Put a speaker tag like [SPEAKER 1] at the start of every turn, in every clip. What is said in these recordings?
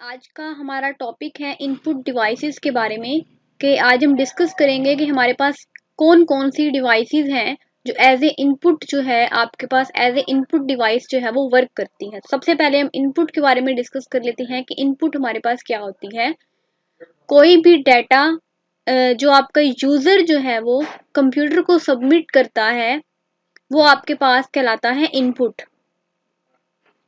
[SPEAKER 1] आज का हमारा टॉपिक है इनपुट डिवाइसेस के बारे में कि आज हम डिस्कस करेंगे कि हमारे पास कौन कौन सी डिवाइसेस हैं जो एज ए इनपुट जो है आपके पास एज ए इनपुट डिवाइस जो है वो वर्क करती है। सबसे पहले हम इनपुट के बारे में डिस्कस कर लेते हैं कि इनपुट हमारे पास क्या होती है। कोई भी डाटा जो आपका यूजर जो है वो कंप्यूटर को सबमिट करता है वो आपके पास कहलाता है इनपुट।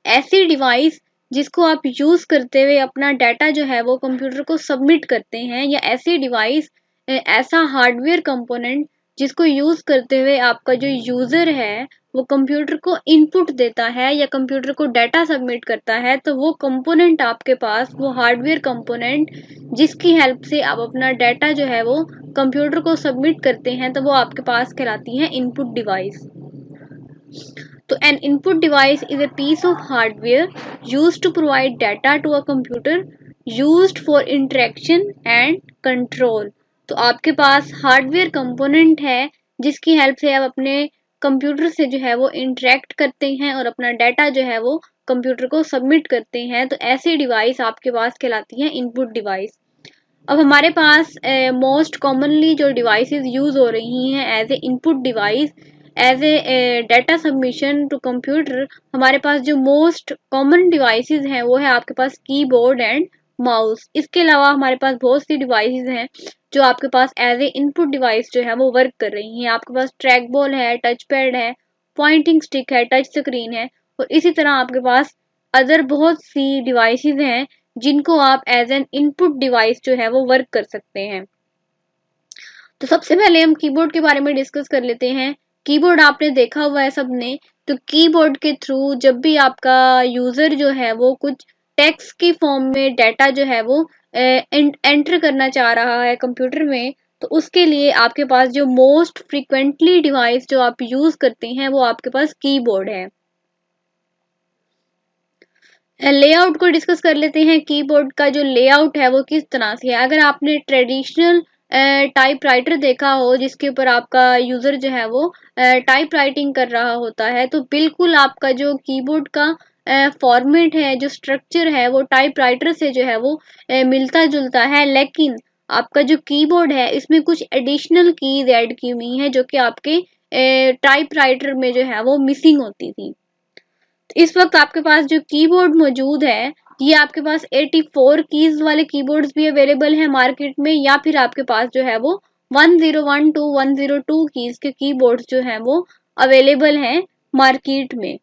[SPEAKER 1] ऐसी डिवाइस जिसको आप यूज करते हुए अपना डाटा जो है वो कंप्यूटर को सबमिट करते हैं, या ऐसी डिवाइस ऐसा हार्डवेयर कंपोनेंट जिसको यूज करते हुए आपका जो यूजर है वो कंप्यूटर को इनपुट देता है या कंप्यूटर को डाटा सबमिट करता है, तो वो कंपोनेंट आपके पास, वो हार्डवेयर कंपोनेंट जिसकी हेल्प से आप अपना डाटा जो है वो कंप्यूटर को सबमिट करते हैं, तो वो आपके पास कहलाती है input device. So an input device is a piece of hardware used to provide data to a computer used for interaction and control। तो आपके पास हार्डवेयर कंपोनेंट है जिसकी हेल्प से आप अपने कंप्यूटर से जो है वो इंटरेक्ट करते हैं और अपना डाटा जो है वो कंप्यूटर को सबमिट करते हैं, तो ऐसी डिवाइस आपके पास कहलाती है इनपुट डिवाइस। अब हमारे पास मोस्ट कॉमनली जो डिवाइसेस यूज हो रही हैं as a input device as a data submission to computer, हमारे पास जो मोस्ट कॉमन डिवाइसेस हैं वो है आपके पास कीबोर्ड एंड माउस। इसके अलावा हमारे पास बहुत सी डिवाइसेस हैं जो आपके पास एज ए इनपुट डिवाइस जो है वो वर्क कर रही हैं। आपके पास ट्रैक बॉल है, टच पैड है, पॉइंटिंग स्टिक है, टच स्क्रीन है, और इसी तरह आपके पास अदर बहुत सी डिवाइसेस हैं जिनको आप एज एन इनपुट डिवाइस जो है वो वर्क कर सकते हैं। तो सबसे पहले हम कीबोर्ड के बारे में डिस्कस कर लेते हैं। कीबोर्ड आपने देखा हुआ है सबने, तो कीबोर्ड के थ्रू जब भी आपका यूजर जो है वो कुछ टेक्स्ट की फॉर्म में डाटा जो है वो एंटर करना चाह रहा है कंप्यूटर में, तो उसके लिए आपके पास जो मोस्ट फ्रीक्वेंटली डिवाइस जो आप यूज करते हैं वो आपके पास कीबोर्ड है। लेआउट को डिस्कस कर लेते हैं। कीबोर्ड का जो लेआउट है वो किस तरह से है। अगर आपने ट्रेडिशनल टाइपराइटर देखा हो जिसके ऊपर आपका यूजर जो है वो टाइप राइटिंग कर रहा होता है, तो बिल्कुल आपका जो कीबोर्ड का फॉर्मेट है, जो स्ट्रक्चर है, वो टाइपराइटर से जो है वो मिलता जुलता है, लेकिन आपका जो कीबोर्ड है इसमें कुछ एडिशनल कीज ऐड की हुई हैं जो कि आपके टाइपराइटर में जो है वो मिसिंग होती थी। इस वक्त आपके पास जो कीबोर्ड मौजूद है ये आपके पास 84 कीज वाले कीबोर्ड्स भी अवेलेबल हैं मार्केट में, या फिर आपके पास जो है वो 1012 102 कीज के कीबोर्ड्स जो हैं वो अवेलेबल हैं मार्केट में।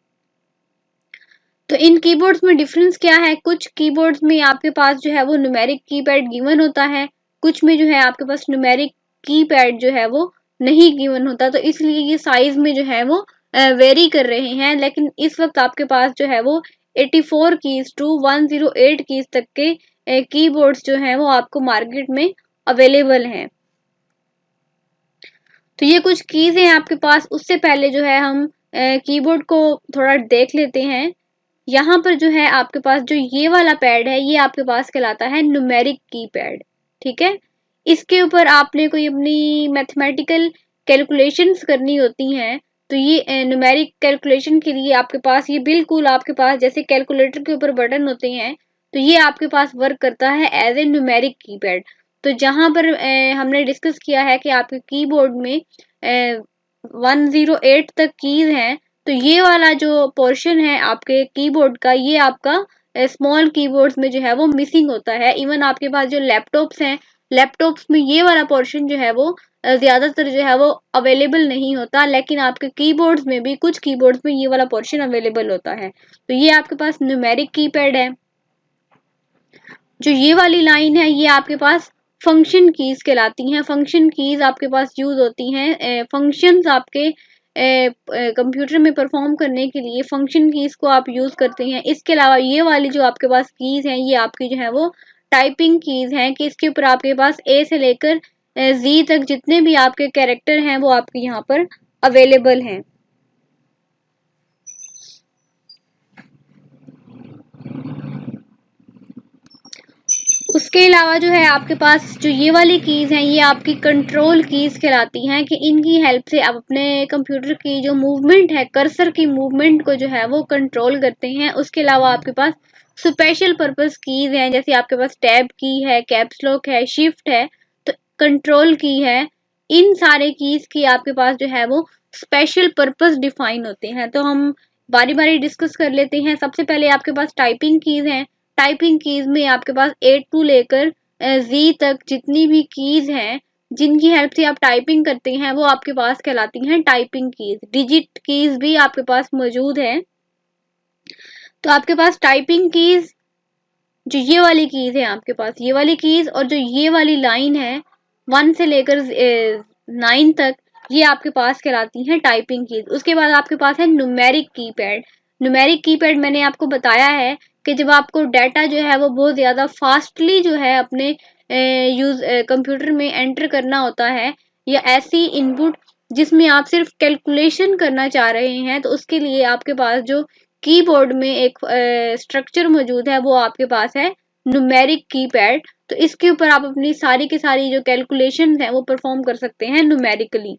[SPEAKER 1] तो इन कीबोर्ड्स में डिफरेंस क्या है। कुछ कीबोर्ड्स में आपके पास जो है वो न्यूमेरिक कीपैड गिवन होता है, कुछ में जो है आपके पास न्यूमेरिक कीपैड जो है वो नहीं गिवन होता, तो इसलिए ये साइज में जो है वो वेरी कर रहे हैं। लेकिन इस वक्त आपके पास जो है वो 84 कीज टू 108 कीज तक के कीबोर्ड्स जो हैं वो आपको मार्केट में अवेलेबल हैं। तो ये कुछ कीज हैं आपके पास। उससे पहले जो है हम कीबोर्ड को थोड़ा देख लेते हैं। यहाँ पर जो है आपके पास जो ये वाला पैड है ये आपके पास कहलाता है न्यूमेरिक कीपैड, ठीक है। इसके ऊपर आपने कोई अपनी मैथमेटिकल कैलकुलेशंस करनी होती हैं, तो ये न्यूमेरिक कैलकुलेशन के लिए आपके पास ये बिल्कुल आपके पास जैसे कैलकुलेटर के ऊपर बटन होते हैं, तो ये आपके पास वर्क करता है एज ए न्यूमेरिक कीपैड। तो जहाँ पर हमने डिस्कस किया है कि आपके कीबोर्ड में 108 तक कीज हैं, तो ये वाला जो पोर्शन है आपके कीबोर्ड का ये आपका स्मॉल कीबोर्ड्स में जो है वो मिसिंग होता है। इवन आपके पास जो लैपटॉप्स हैं, लैपटॉप्स में ये वाला पोर्शन जो है वो ज्यादातर जो है वो अवेलेबल नहीं होता, लेकिन आपके कीबोर्ड्स में भी कुछ कीबोर्ड्स में ये वाला पोर्शन अवेलेबल होता है। तो ये आपके पास न्यूमेरिक कीपैड है। जो ये वाली लाइन है ये आपके पास फंक्शन कीज कहलाती हैं। फंक्शन कीज आपके पास यूज होती हैं फंक्शंस आपके कंप्यूटर में परफॉर्म करने के लिए फंक्शन कीज को आप यूज करते हैं। इसके अलावा ये वाली जो आपके पास कीज हैं ये आपकी जो है वो टाइपिंग कीज हैं कि इसके ऊपर आपके पास ए से लेकर जी तक जितने भी आपके कैरेक्टर हैं वो आपके यहाँ पर अवेलेबल हैं। उसके अलावा जो है आपके पास जो ये वाली कीज हैं ये आपकी कंट्रोल कीज कहलाती हैं कि इनकी हेल्प से आप अपने कंप्यूटर की जो मूवमेंट है, कर्सर की मूवमेंट को जो है वो कंट्रोल करते हैं। उसके अलावा आपके पास स्पेशल पर्पस कीज हैं, जैसे आपके पास टैब की है, कैप्स लॉक है, शिफ्ट है, तो कंट्रोल की है, इन सारे कीज की आपके पास जो है वो स्पेशल पर्पस डिफाइन होते हैं। तो हम बारी बारी डिस्कस कर लेते हैं। सबसे पहले आपके पास टाइपिंग कीज हैं। टाइपिंग कीज में आपके पास A to लेकर Z तक जितनी भी कीज हैं जिनकी हेल्प से आप टाइपिंग करते हैं वो आपके पास कहलाती हैं टाइपिंग कीज। डिजिट कीज भी आपके पास मौजूद है। तो आपके पास टाइपिंग कीज जो ये वाली कीज है, आपके पास ये वाली कीज और जो ये वाली लाइन है 1 से लेकर 9 तक, ये आपके पास कहलाती हैं टाइपिंग कीज। उसके बाद आपके पास है न्यूमेरिक कीपैड। न्यूमेरिक कीपैड मैंने आपको बताया है कि जब आपको डाटा जो है वो बहुत ज़्यादा फास्टली जो है अपने कंप्यूटर में एंटर करना होता है, या ऐसी इनपुट जिसमें आप सिर्फ कैलकुलेशन करना चाह रहे हैं, तो उसके लिए आपके पास जो कीबोर्ड में एक स्ट्रक्चर मौजूद है वो आपके पास है न्यूमेरिक कीपैड। तो इसके ऊपर आप अपनी सारी की सारी जो कैलकुलेशन है वो परफॉर्म कर सकते हैं न्यूमेरिकली।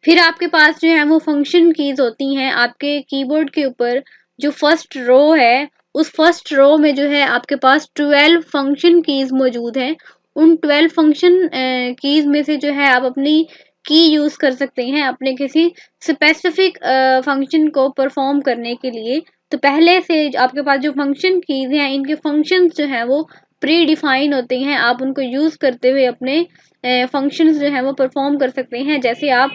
[SPEAKER 1] फिर आपके पास जो है वो फंक्शन कीज होती हैं। आपके कीबोर्ड के ऊपर जो फर्स्ट रो है, उस फर्स्ट रो में जो है आपके पास 12 फंक्शन कीज मौजूद हैं। उन 12 फंक्शन कीज में से जो है आप अपनी की यूज कर सकते हैं अपने किसी स्पेसिफिक फंक्शन को परफॉर्म करने के लिए। तो पहले से आपके पास जो फंक्शन कीज हैं, इनके फंक्शंस जो हैं वो प्री डिफाइन होते हैं। आप उनको यूज करते हुए अपने फंक्शंस जो हैं वो परफॉर्म कर सकते हैं। जैसे आप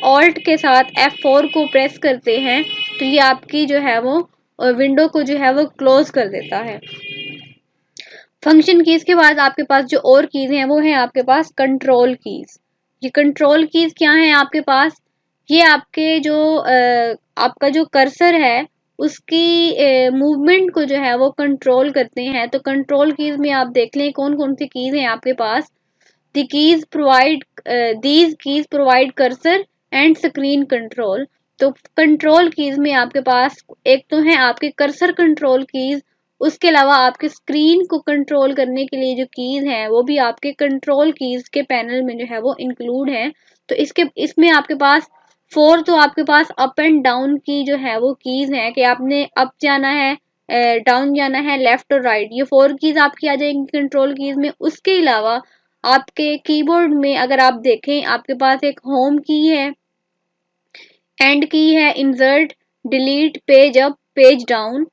[SPEAKER 1] ऑल्ट के साथ F4 को प्रेस करते हैं तो ये आपकी जो है वो विंडो को जो है वो क्लोज कर देता है। फंक्शन कीज के बाद आपके पास जो और कीज हैं वो है आपके पास कंट्रोल कीज। ये कंट्रोल कीज क्या है आपके पास? ये आपके जो आपका जो कर्सर है उसकी मूवमेंट को जो है वो कंट्रोल करते हैं। तो कंट्रोल कीज में आप देख लें कौन कौन सी कीज हैं आपके पास। The keys provide these keys provide cursor and screen control। तो कंट्रोल कीज में आपके पास एक तो है आपके कर्सर कंट्रोल कीज, उसके अलावा आपके स्क्रीन को कंट्रोल करने के लिए जो कीज हैं वो भी आपके कंट्रोल कीज के पैनल में जो है वो इंक्लूड है। तो इसमें आपके पास 4 तो आपके पास अप एंड डाउन की जो है वो कीज हैं कि आपने अप जाना है, डाउन जाना है, लेफ्ट और राइट, ये 4 कीज आपकी आ जाएंगी कंट्रोल कीज में। उसके अलावा आपके कीबोर्ड में अगर आप देखें आपके पास एक होम की है, एंड की है, insert, delete, page up, page down,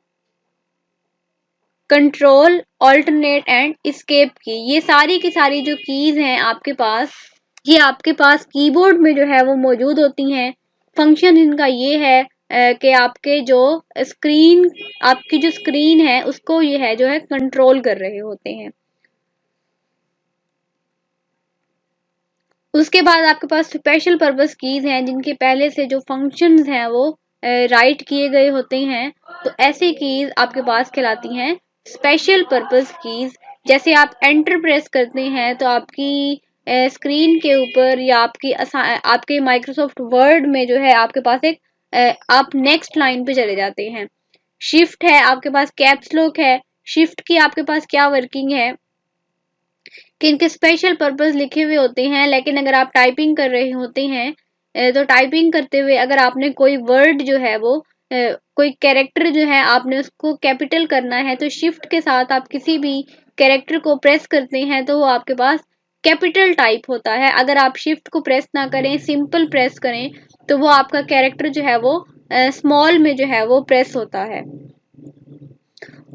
[SPEAKER 1] control, alternate and escape की। ये सारी की सारी जो कीज हैं आपके पास, ये आपके पास कीबोर्ड में जो है वो मौजूद होती हैं। फंक्शन इनका ये है कि आपके जो स्क्रीन आपकी जो स्क्रीन है उसको ये है जो है कंट्रोल कर रहे होते हैं। उसके बाद आपके पास स्पेशल पर्पस कीज हैं जिनके पहले से जो फंक्शंस हैं वो राइट किए गए होते हैं। तो ऐसी कीज आपके पास कहलाती हैं स्पेशल पर्पस कीज। जैसे आप एंटर प्रेस करते हैं तो आपकी स्क्रीन के ऊपर या आपके माइक्रोसॉफ्ट वर्ड में जो है आपके पास एक आप नेक्स्ट लाइन पे चले जाते हैं। शिफ्ट है आपके पास, कैप्स लॉक है। शिफ्ट की आपके पास क्या वर्किंग है कि इनके स्पेशल पर्पस लिखे हुए होते हैं, लेकिन अगर आप टाइपिंग कर रहे होते हैं तो टाइपिंग करते हुए अगर आपने कोई वर्ड जो है वो कोई कैरेक्टर जो है आपने उसको कैपिटल करना है तो शिफ्ट के साथ आप किसी भी कैरेक्टर को प्रेस करते हैं तो वो आपके पास कैपिटल टाइप होता है। अगर आप शिफ्ट को प्रेस ना करें, सिंपल प्रेस करें, तो वो आपका कैरेक्टर जो है वो स्मॉल में जो है वो प्रेस होता है।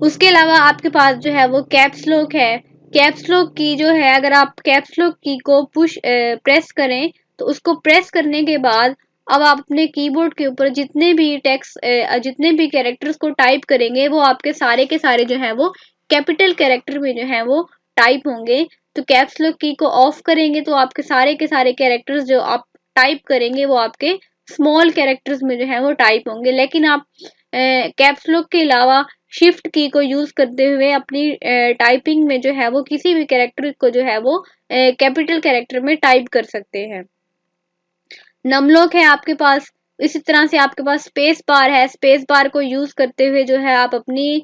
[SPEAKER 1] उसके अलावा आपके पास जो है वो कैप्स लॉक है। कैप्स लॉक की जो है अगर आप कैप्स लॉक की को प्रेस करें तो उसको प्रेस करने के बाद अब आप अपने कीबोर्ड के ऊपर जितने भी टेक्स्ट जितने भी कैरेक्टर्स को टाइप करेंगे वो आपके सारे के सारे जो है वो कैपिटल कैरेक्टर में जो है वो टाइप होंगे। तो कैप्स लॉक की को ऑफ करेंगे तो आपके सारे के सारे कैरेक्टर्स जो आप टाइप करेंगे वो आपके स्मॉल कैरेक्टर्स में जो है वो टाइप होंगे। लेकिन आप कैप्स लॉक के अलावा शिफ्ट की को यूज करते हुए अपनी टाइपिंग में जो है वो किसी भी कैरेक्टर को जो है वो कैपिटल कैरेक्टर में टाइप कर सकते हैं। नमलॉक है आपके पास। इसी तरह से आपके पास स्पेस बार है। स्पेस बार को यूज करते हुए जो है आप अपनी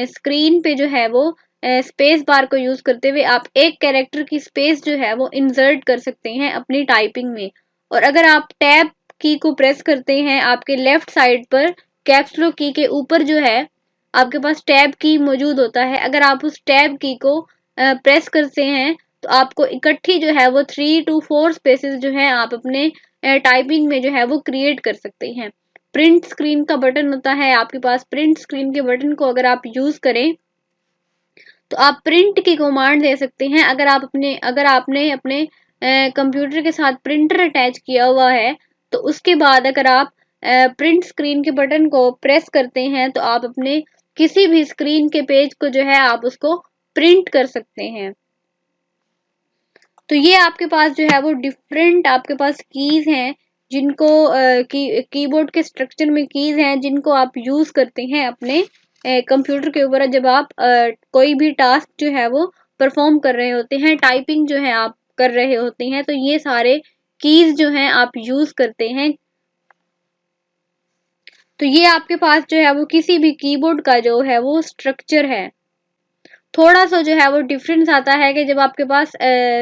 [SPEAKER 1] स्क्रीन पे जो है वो स्पेस बार को यूज करते हुए आप एक कैरेक्टर की स्पेस जो है वो इंसर्ट कर सकते हैं अपनी टाइपिंग में। और अगर आप टैब की को प्रेस करते हैं आपके लेफ्ट साइड पर कैप्स लॉक की के ऊपर जो है आपके पास टैब की मौजूद होता है। अगर आप उस टैब की को प्रेस करते हैं तो आपको इकट्ठी जो है वो 3 to 4 स्पेसेस जो है आप अपने टाइपिंग में जो है वो क्रिएट कर सकते हैं। प्रिंट स्क्रीन का बटन होता है आपके पास। प्रिंट स्क्रीन के बटन को अगर आप यूज करें तो आप प्रिंट की कमांड दे सकते हैं। अगर आपने अपने कंप्यूटर के साथ प्रिंटर अटैच किया हुआ है तो उसके बाद अगर आप प्रिंट स्क्रीन के बटन को प्रेस करते हैं तो आप अपने किसी भी स्क्रीन के पेज को जो है आप उसको प्रिंट कर सकते हैं। तो ये आपके पास जो है वो डिफरेंट आपके पास कीज हैं जिनको कीबोर्ड के स्ट्रक्चर में कीज हैं जिनको आप यूज करते हैं अपने कंप्यूटर के ऊपर जब आप कोई भी टास्क जो है वो परफॉर्म कर रहे होते हैं, टाइपिंग जो है आप कर रहे होते हैं, तो ये सारे कीज जो हैं आप यूज करते हैं। तो ये आपके पास जो है वो किसी भी कीबोर्ड का जो है वो स्ट्रक्चर है। थोड़ा सा जो है वो डिफरेंस आता है कि जब आपके पास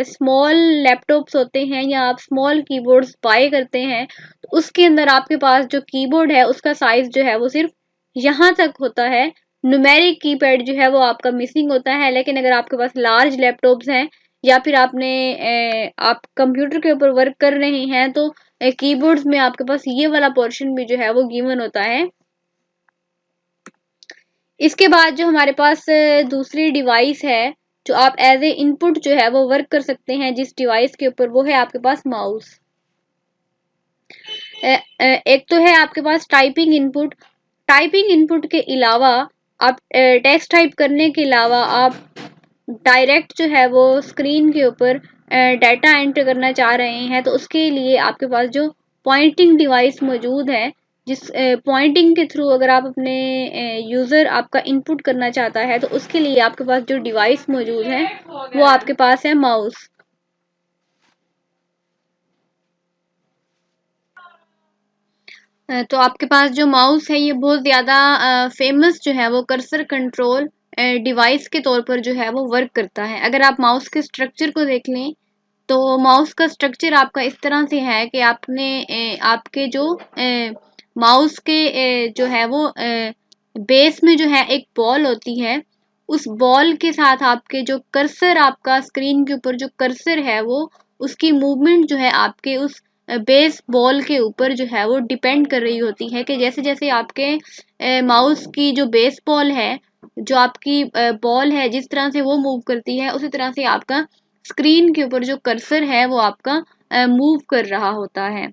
[SPEAKER 1] स्मॉल लैपटॉप्स होते हैं या आप स्मॉल कीबोर्ड्स बाय करते हैं तो उसके अंदर आपके पास जो कीबोर्ड है उसका साइज जो है वो सिर्फ यहाँ तक होता है। न्यूमेरिक कीपैड जो है वो आपका मिसिंग होता है। लेकिन अगर आपके पास लार्ज लैपटॉप्स हैं या फिर आप कंप्यूटर के ऊपर वर्क कर रहे हैं तो कीबोर्ड्स में आपके पास ये वाला पोर्शन भी जो है वो गिवन होता है। इसके बाद जो हमारे पास दूसरी डिवाइस है जो आप एज ए इनपुट जो है वो वर्क कर सकते हैं जिस डिवाइस के ऊपर, वो है आपके पास माउस। एक तो है आपके पास टाइपिंग इनपुट। टाइपिंग इनपुट के अलावा आप टेक्स्ट टाइप करने के अलावा आप डायरेक्ट जो है वो स्क्रीन के ऊपर डाटा एंटर करना चाह रहे हैं तो उसके लिए आपके पास जो पॉइंटिंग डिवाइस मौजूद है, जिस पॉइंटिंग के थ्रू अगर आप अपने यूज़र आपका इनपुट करना चाहता है तो उसके लिए आपके पास जो डिवाइस मौजूद है वो आपके पास है माउस। तो आपके पास जो माउस है ये बहुत ज़्यादा फेमस जो है वो कर्सर कंट्रोल डिवाइस के तौर पर जो है वो वर्क करता है। अगर आप माउस के स्ट्रक्चर को देख लें तो माउस का स्ट्रक्चर आपका इस तरह से है कि आपके जो माउस के जो है वो बेस में जो है एक बॉल होती है। उस बॉल के साथ आपके जो कर्सर, आपका स्क्रीन के ऊपर जो कर्सर है वो उसकी मूवमेंट जो है आपके उस बेस बॉल के ऊपर जो है वो डिपेंड कर रही होती है कि जैसे जैसे आपके माउस की जो बेस बॉल है, जो आपकी बॉल है, जिस तरह से वो मूव करती है उसी तरह से आपका स्क्रीन के ऊपर जो कर्सर है वो आपका मूव कर रहा होता है।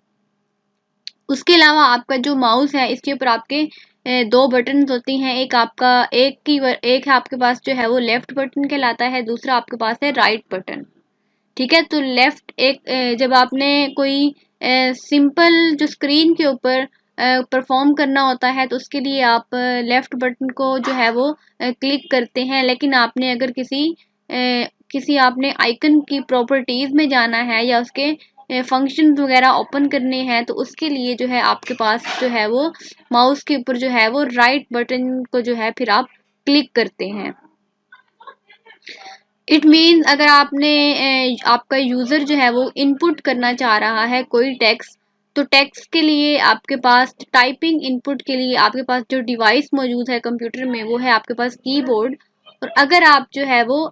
[SPEAKER 1] उसके अलावा आपका जो माउस है इसके ऊपर आपके दो बटन होती हैं। एक है आपके पास जो है वो लेफ्ट बटन कहलाता है, दूसरा आपके पास है राइट बटन। ठीक है, तो जब आपने कोई सिंपल जो स्क्रीन के ऊपर परफॉर्म करना होता है तो उसके लिए आप लेफ्ट बटन को जो है वो क्लिक करते हैं। लेकिन आपने अगर किसी आपने आइकन की प्रॉपर्टीज में जाना है या उसके फंक्शन वगैरह ओपन करने हैं तो उसके लिए जो है आपके पास जो है वो माउस के ऊपर जो है वो राइट बटन को जो है फिर आप क्लिक करते हैं। इट मीन्स अगर आपका यूजर जो है वो इनपुट करना चाह रहा है कोई टेक्स्ट, तो टेक्स्ट के लिए आपके पास टाइपिंग इनपुट के लिए आपके पास जो डिवाइस मौजूद है कंप्यूटर में वो है आपके पास कीबोर्ड। और अगर आप जो है वो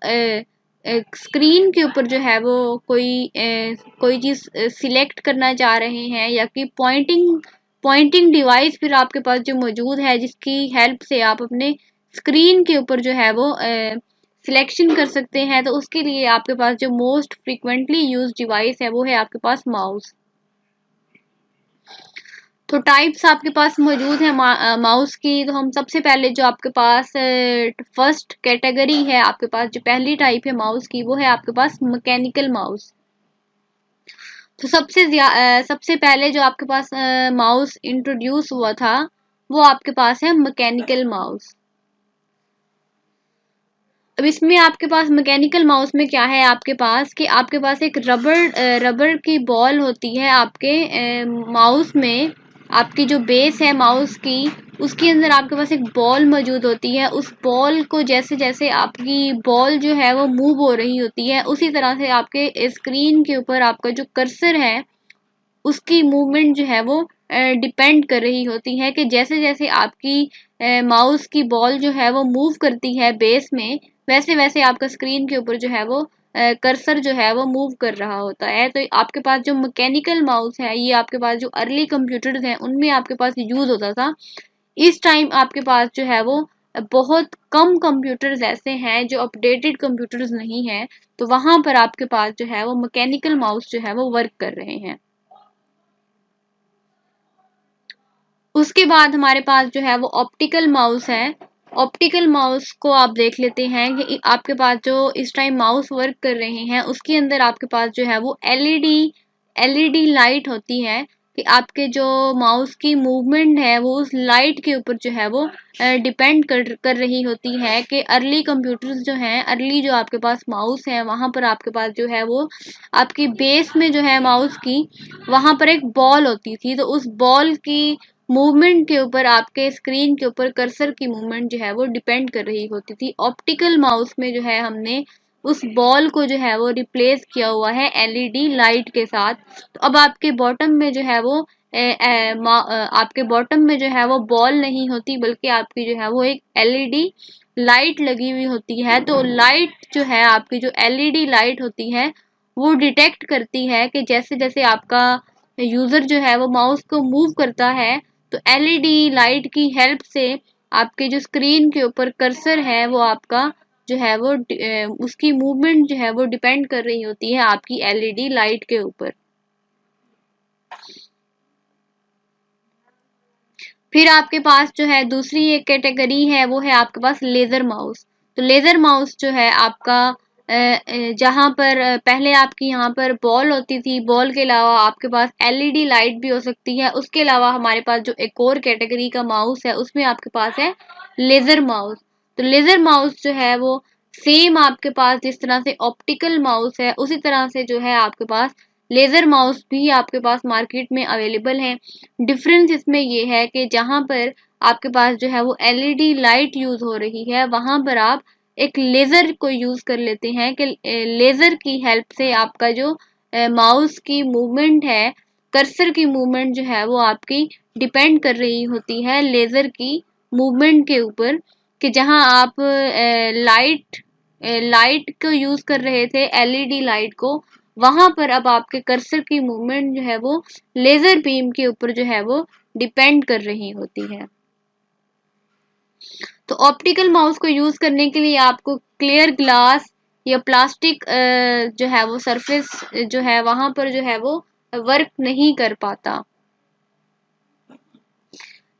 [SPEAKER 1] स्क्रीन के ऊपर जो है वो कोई चीज़ सिलेक्ट करना चाह रहे हैं या कि पॉइंटिंग डिवाइस फिर आपके पास जो मौजूद है जिसकी हेल्प से आप अपने स्क्रीन के ऊपर जो है वो सिलेक्शन कर सकते हैं, तो उसके लिए आपके पास जो मोस्ट फ्रीक्वेंटली यूज डिवाइस है वो है आपके पास माउस। तो टाइप्स आपके पास मौजूद है माउस की। तो हम सबसे पहले जो आपके पास फर्स्ट कैटेगरी है, आपके पास जो पहली टाइप है माउस की वो है आपके पास मैकेनिकल माउस। तो सबसे पहले जो आपके पास माउस इंट्रोड्यूस हुआ था वो आपके पास है मैकेनिकल माउस। अब इसमें आपके पास मैकेनिकल माउस में क्या है आपके पास एक रबर की बॉल होती है आपके माउस में। आपकी जो बेस है माउस की उसके अंदर आपके पास एक बॉल मौजूद होती है। उस बॉल को जैसे जैसे आपकी बॉल जो है वो मूव हो रही होती है उसी तरह से आपके स्क्रीन के ऊपर आपका जो कर्सर है उसकी मूवमेंट जो है वो डिपेंड कर रही होती है कि जैसे जैसे आपकी माउस की बॉल जो है वो मूव करती है बेस में, वैसे वैसे आपका स्क्रीन के ऊपर जो है वो कर्सर जो है वो मूव कर रहा होता है। तो आपके पास जो मैकेनिकल माउस है, ये आपके पास जो अर्ली कंप्यूटर्स हैं उनमें आपके पास यूज होता था। इस टाइम आपके पास जो है वो बहुत कम कंप्यूटर्स ऐसे हैं जो अपडेटेड कंप्यूटर्स नहीं हैं, तो वहां पर आपके पास जो है वो मैकेनिकल माउस जो है वो वर्क कर रहे हैं। उसके बाद हमारे पास जो है वो ऑप्टिकल माउस है। ऑप्टिकल माउस को आप देख लेते हैं कि आपके पास जो इस टाइम माउस वर्क कर रहे हैं उसके अंदर आपके पास जो है वो एलईडी लाइट होती है कि आपके जो माउस की मूवमेंट है वो उस लाइट के ऊपर जो है वो डिपेंड कर रही होती है कि अर्ली कंप्यूटर्स जो हैं, अर्ली जो आपके पास माउस है वहां पर आपके पास जो है वो आपकी बेस में जो है माउस की, वहां पर एक बॉल होती थी, तो उस बॉल की मूवमेंट के ऊपर आपके स्क्रीन के ऊपर कर्सर की मूवमेंट जो है वो डिपेंड कर रही होती थी। ऑप्टिकल माउस में जो है हमने उस बॉल को जो है वो रिप्लेस किया हुआ है एलईडी लाइट के साथ। तो अब आपके बॉटम में जो है वो आपके बॉटम में जो है वो बॉल नहीं होती, बल्कि आपकी जो है वो एक एलईडी लाइट लगी हुई होती है। तो लाइट जो है, आपकी जो एलईडी लाइट होती है वो डिटेक्ट करती है कि जैसे जैसे आपका यूजर जो है वो माउस को मूव करता है, तो एलईडी लाइट की हेल्प से आपके जो स्क्रीन के ऊपर कर्सर है वो आपका जो है वो उसकी मूवमेंट जो है वो डिपेंड कर रही होती है आपकी एलईडी लाइट के ऊपर। फिर आपके पास जो है दूसरी एक कैटेगरी है, वो है आपके पास लेजर माउस। तो लेजर माउस जो है आपका जहां पर पहले आपकी यहाँ पर बॉल होती थी, बॉल के अलावा आपके पास एलईडी लाइट भी हो सकती है। उसके अलावा हमारे पास जो एक और कैटेगरी का माउस है उसमें आपके पास है लेजर माउस। तो लेजर माउस जो है वो सेम आपके पास जिस तरह से ऑप्टिकल माउस है उसी तरह से जो है आपके पास लेजर माउस भी आपके पास मार्केट में अवेलेबल है। डिफरेंस इसमें ये है कि जहां पर आपके पास जो है वो एलईडी लाइट यूज हो रही है, वहां पर आप एक लेजर को यूज कर लेते हैं कि लेजर की हेल्प से आपका जो माउस की मूवमेंट है, कर्सर की मूवमेंट जो है वो आपकी डिपेंड कर रही होती है लेजर की मूवमेंट के ऊपर। कि जहां आप लाइट को यूज कर रहे थे, एलईडी लाइट को, वहां पर अब आपके कर्सर की मूवमेंट जो है वो लेजर बीम के ऊपर जो है वो डिपेंड कर रही होती है। तो ऑप्टिकल माउस को यूज करने के लिए आपको क्लियर ग्लास या प्लास्टिक जो है वो सरफेस जो है वहां पर जो है वो वर्क नहीं कर पाता।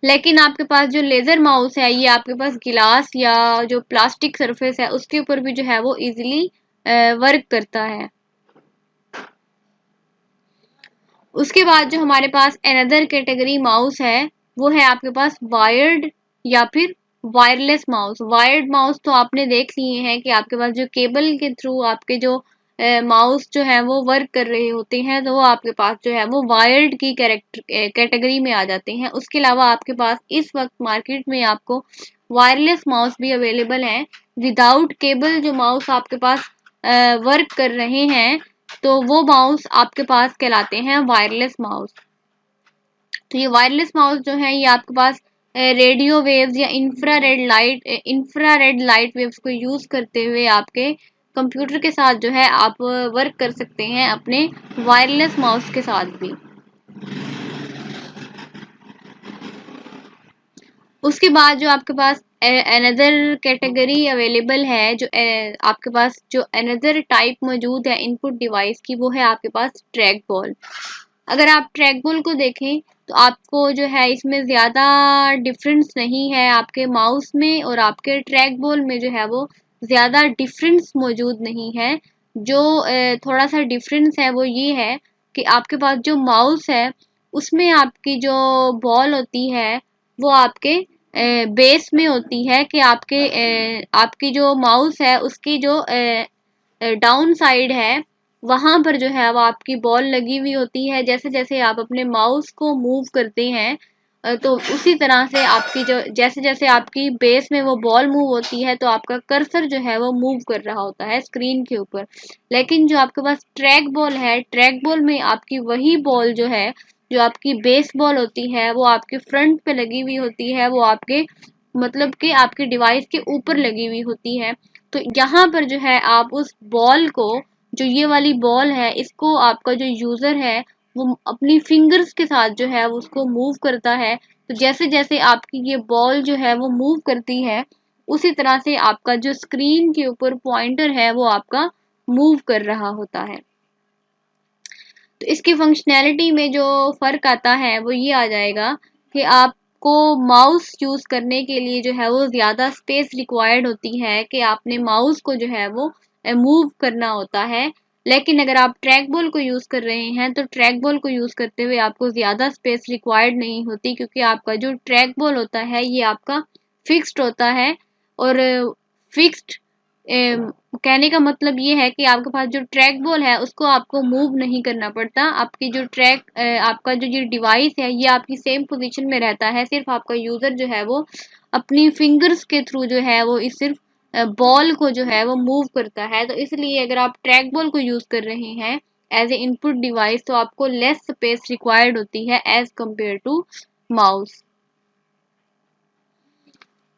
[SPEAKER 1] लेकिन आपके पास जो लेजर माउस है ये आपके पास गिलास या जो प्लास्टिक सरफेस है उसके ऊपर भी जो है वो इजीली वर्क करता है। उसके बाद जो हमारे पास अनदर कैटेगरी माउस है वो है आपके पास वायर्ड या फिर वायरलेस माउस। वायर्ड माउस तो आपने देख लिए हैं कि आपके पास जो केबल के थ्रू आपके जो माउस जो है वो वर्क कर रहे होते हैं, तो वो आपके पास जो है वो वायर्ड की कैटेगरी में आ जाते हैं। उसके अलावा आपके पास इस वक्त मार्केट में आपको वायरलेस माउस भी अवेलेबल है। विदाउट केबल जो माउस आपके पास वर्क कर रहे हैं, तो वो माउस आपके पास कहलाते हैं वायरलेस माउस। तो ये वायरलेस माउस जो है ये आपके पास रेडियो वेव्स या इंफ्रारेड लाइट वेव्स को यूज करते हुए आपके कंप्यूटर के साथ जो है आप वर्क कर सकते हैं अपने वायरलेस माउस के साथ भी। उसके बाद जो आपके पास अनदर कैटेगरी अवेलेबल है, जो आपके पास जो अनदर टाइप मौजूद है इनपुट डिवाइस की, वो है आपके पास ट्रैक बॉल। अगर आप ट्रैक बॉल को देखें तो आपको जो है इसमें ज़्यादा डिफरेंस नहीं है, आपके माउस में और आपके ट्रैक बॉल में जो है वो ज़्यादा डिफरेंस मौजूद नहीं है। जो थोड़ा सा डिफरेंस है वो ये है कि आपके पास जो माउस है उसमें आपकी जो बॉल होती है वो आपके बेस में होती है कि आपकी जो माउस है उसकी जो डाउन साइड है वहां पर जो है वो आपकी बॉल लगी हुई होती है। जैसे जैसे आप अपने माउस को मूव करते हैं तो उसी तरह से आपकी जो जैसे जैसे आपकी बेस में वो बॉल मूव होती है, तो आपका कर्सर जो है वो मूव कर रहा होता है स्क्रीन के ऊपर। लेकिन जो आपके पास ट्रैक बॉल है, ट्रैक बॉल में आपकी वही बॉल जो है जो आपकी बेस बॉल होती है वो आपके फ्रंट पे लगी हुई होती है, वो आपके मतलब कि आपके डिवाइस के ऊपर लगी हुई होती है। तो यहाँ पर जो है आप उस बॉल को, जो ये वाली बॉल है, इसको आपका जो यूजर है वो अपनी फिंगर्स के साथ जो है वो उसको मूव करता है। तो जैसे जैसे आपकी ये बॉल जो है वो मूव करती है, उसी तरह से आपका जो स्क्रीन के ऊपर पॉइंटर है वो आपका मूव कर रहा होता है। तो इसकी फंक्शनैलिटी में जो फ़र्क आता है वो ये आ जाएगा कि आपको माउस यूज़ करने के लिए जो है वो ज़्यादा स्पेस रिक्वायर्ड होती है कि आपने माउस को जो है वो मूव करना होता है। लेकिन अगर आप ट्रैक बॉल को यूज़ कर रहे हैं तो ट्रैक बॉल को यूज़ करते हुए आपको ज़्यादा स्पेस रिक्वायर्ड नहीं होती, क्योंकि आपका जो ट्रैक बॉल होता है ये आपका फिक्स्ड होता है। और फिक्स्ड कहने का मतलब ये है कि आपके पास जो ट्रैक बॉल है उसको आपको मूव नहीं करना पड़ता। आपकी जो आपका जो ये डिवाइस है ये आपकी सेम पोजीशन में रहता है, सिर्फ आपका यूजर जो है वो अपनी फिंगर्स के थ्रू जो है वो इस सिर्फ बॉल को जो है वो मूव करता है। तो इसलिए अगर आप ट्रैक बॉल को यूज कर रहे हैं एज ए इनपुट डिवाइस तो आपको लेस स्पेस रिक्वायर्ड होती है एज कंपेयर टू माउस।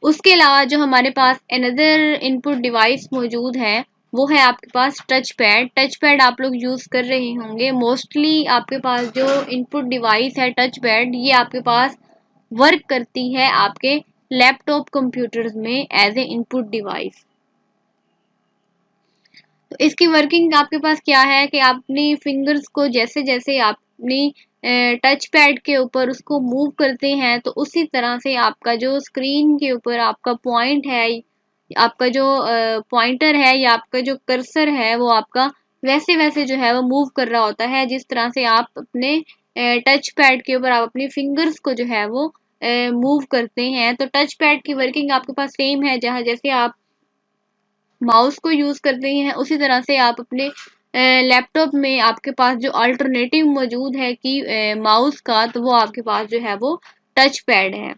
[SPEAKER 1] उसके अलावा जो हमारे पास अनदर इनपुट डिवाइस मौजूद है वो है आपके पास टच पैड। टच पैड आप लोग यूज़ कर रहे होंगे मोस्टली। आपके पास जो इनपुट डिवाइस है टच पैड, ये आपके पास वर्क करती है आपके लैपटॉप कंप्यूटर्स में एज ए इनपुट डिवाइस। तो इसकी वर्किंग आपके पास क्या है कि आप अपनी फिंगर्स को जैसे जैसे आप अपनी टच पैड के ऊपर उसको मूव करते हैं तो उसी तरह से आपका जो स्क्रीन के ऊपर आपका पॉइंट है, आपका जो पॉइंटर है या आपका जो कर्सर है वो आपका वैसे वैसे जो है वो मूव कर रहा होता है जिस तरह से आप अपने टच पैड के ऊपर आप अपनी फिंगर्स को जो है वो मूव करते हैं। तो टच पैड की वर्किंग आपके पास सेम है, जहाँ जैसे आप माउस को यूज करते हैं उसी तरह से आप अपने लैपटॉप में आपके पास जो अल्टरनेटिव मौजूद है कि माउस का, तो वो आपके पास जो है वो टच पैड है।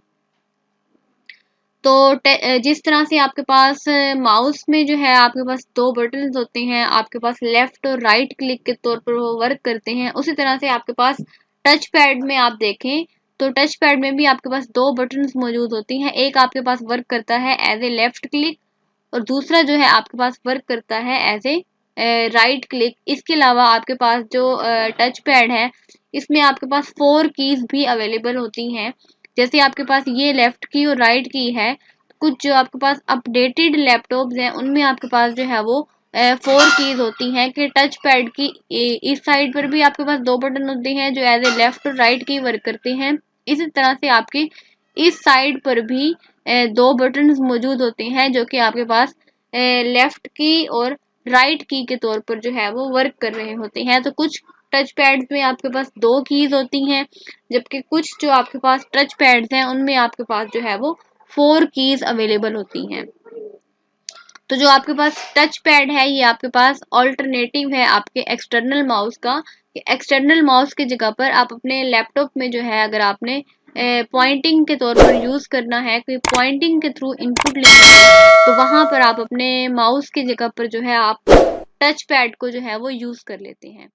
[SPEAKER 1] तो जिस तरह से आपके पास माउस में जो है आपके पास दो बटन्स होते हैं, आपके पास लेफ्ट और राइट क्लिक के तौर पर वो वर्क करते हैं, उसी तरह से आपके पास टच पैड में आप देखें तो टच पैड में भी आपके पास दो बटन्स मौजूद होती हैं। एक आपके पास वर्क करता है एज ए लेफ्ट क्लिक और दूसरा जो है आपके पास वर्क करता है एज ए राइट क्लिक। इसके अलावा आपके पास जो टच पैड है इसमें आपके पास 4 कीज भी अवेलेबल होती हैं। जैसे आपके पास ये लेफ्ट की और राइट की है, कुछ जो आपके पास अपडेटेड लैपटॉप्स हैं उनमें आपके पास जो है वो 4 कीज होती हैं कि टच पैड की इस साइड पर भी आपके पास दो बटन होते हैं जो एज ए लेफ्ट और राइट की वर्क करते हैं। इसी तरह से आपके इस साइड पर भी दो बटन्स मौजूद होते हैं जो कि आपके पास लेफ्ट की और राइट की के तौर पर जो है वो वर्क कर रहे होते हैं। तो कुछ टच पैड्स में आपके पास दो कीज होती हैं, जबकि कुछ जो आपके पास टच पैड्स हैं उनमें आपके पास जो है वो 4 कीज अवेलेबल होती हैं। तो जो आपके पास टच पैड है ये आपके पास ऑल्टरनेटिव है आपके एक्सटर्नल माउस का। एक्सटर्नल माउस की जगह पर आप अपने लैपटॉप में जो है अगर आपने पॉइंटिंग के तौर पर यूज करना है, कोई पॉइंटिंग के थ्रू इनपुट लेना है, तो वहां पर आप अपने माउस की जगह पर जो है आप टच पैड को जो है वो यूज कर लेते हैं।